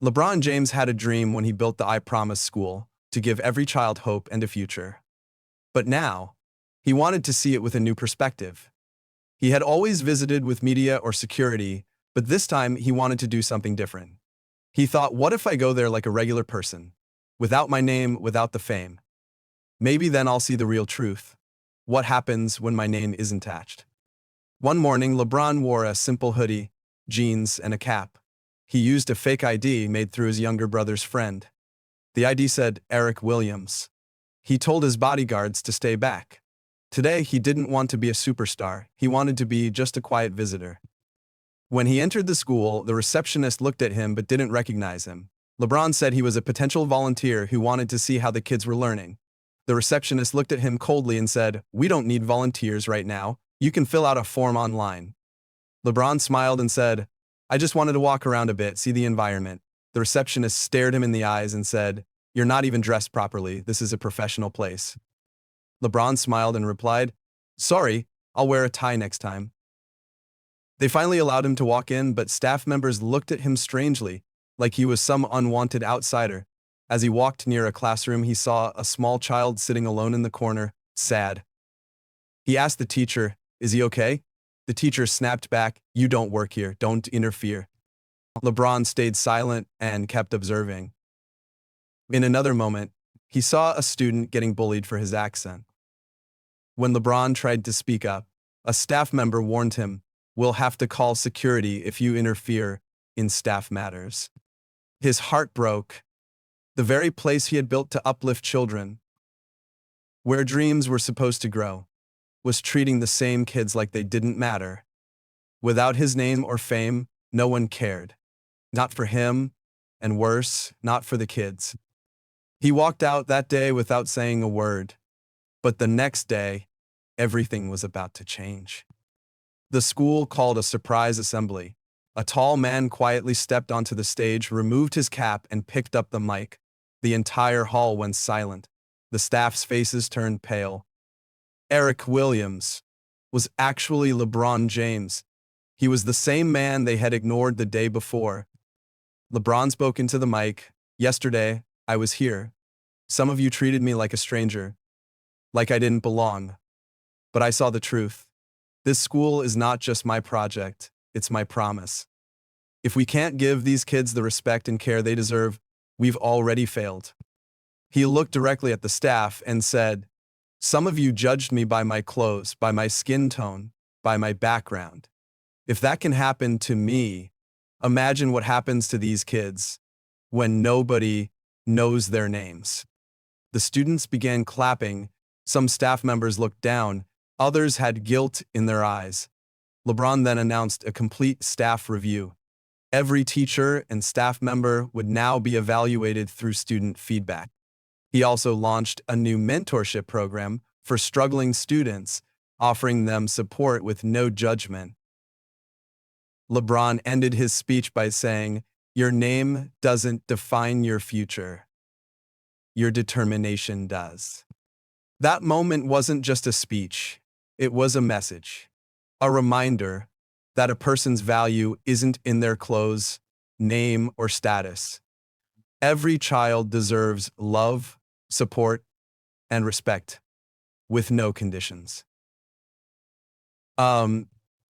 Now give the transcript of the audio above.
LeBron James had a dream when he built the I Promise school to give every child hope and a future. But now, he wanted to see it with a new perspective. He had always visited with media or security, but this time he wanted to do something different. He thought, what if I go there like a regular person, without my name, without the fame? Maybe then I'll see the real truth. What happens when my name isn't attached? One morning, LeBron wore a simple hoodie, jeans, and a cap. He used a fake ID made through his younger brother's friend. The ID said Eric Williams. He told his bodyguards to stay back. Today, he didn't want to be a superstar. He wanted to be just a quiet visitor. When he entered the school, the receptionist looked at him but didn't recognize him. LeBron said he was a potential volunteer who wanted to see how the kids were learning. The receptionist looked at him coldly and said, "We don't need volunteers right now. You can fill out a form online." LeBron smiled and said, "I just wanted to walk around a bit, see the environment." The receptionist stared him in the eyes and said, "You're not even dressed properly. This is a professional place." LeBron smiled and replied, "Sorry, I'll wear a tie next time." They finally allowed him to walk in, but staff members looked at him strangely, like he was some unwanted outsider. As he walked near a classroom, he saw a small child sitting alone in the corner, sad. He asked the teacher, "Is he okay?" The teacher snapped back, "You don't work here, don't interfere." LeBron stayed silent and kept observing. In another moment, he saw a student getting bullied for his accent. When LeBron tried to speak up, a staff member warned him, "We'll have to call security if you interfere in staff matters." His heart broke. The very place he had built to uplift children, where dreams were supposed to grow, was treating the same kids like they didn't matter. Without his name or fame, no one cared. Not for him, and worse, not for the kids. He walked out that day without saying a word. But the next day, everything was about to change. The school called a surprise assembly. A tall man quietly stepped onto the stage, removed his cap, and picked up the mic. The entire hall went silent. The staff's faces turned pale. Eric Williams was actually LeBron James. He was the same man they had ignored the day before. LeBron spoke into the mic. "Yesterday, I was here. Some of you treated me like a stranger, like I didn't belong. But I saw the truth. This school is not just my project, it's my promise. If we can't give these kids the respect and care they deserve, we've already failed." He looked directly at the staff and said, "Some of you judged me by my clothes, by my skin tone, by my background. If that can happen to me, imagine what happens to these kids when nobody knows their names." The students began clapping. Some staff members looked down. Others had guilt in their eyes. LeBron then announced a complete staff review. Every teacher and staff member would now be evaluated through student feedback. He also launched a new mentorship program for struggling students, offering them support with no judgment. LeBron ended his speech by saying, "Your name doesn't define your future. Your determination does." That moment wasn't just a speech. It was a message, a reminder that a person's value isn't in their clothes, name, or status. Every child deserves love, support, and respect, with no conditions.